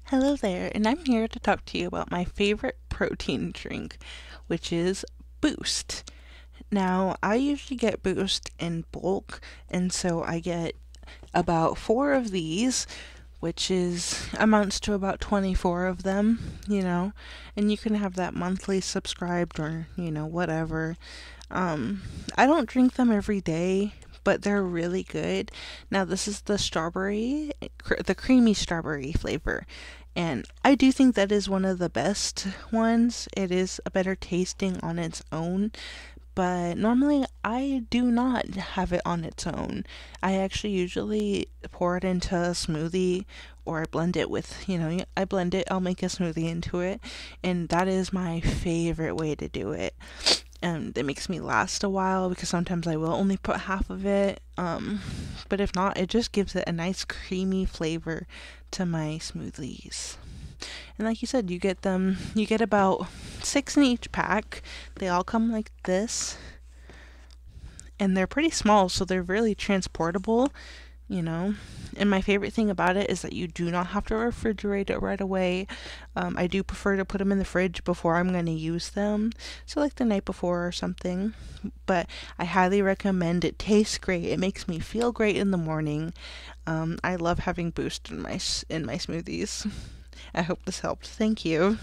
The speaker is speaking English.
Hello there, and I'm here to talk to you about my favorite protein drink, which is Boost. Now, I usually get Boost in bulk, and so I get about four of these, which is amounts to about 24 of them, and you can have that monthly subscribed or, whatever. I don't drink them every day, but they're really good. Now, this is the the creamy strawberry flavor. And I do think that is one of the best ones. It is a better tasting on its own, but normally I do not have it on its own. I actually usually pour it into a smoothie or I blend it with, I blend it, I'll make a smoothie into it, and that is my favorite way to do it. And it makes me last a while because sometimes I will only put half of it. But if not, it just gives it a nice creamy flavor to my smoothies. And like you said, you get about six in each pack. They all come like this, and they're pretty small, so they're really transportable, you know. And my favorite thing about it is that you do not have to refrigerate it right away. I do prefer to put them in the fridge before I'm going to use them, so like the night before or something. But I highly recommend it. Tastes great. It makes me feel great in the morning. I love having Boost in my smoothies. I hope this helped. Thank you.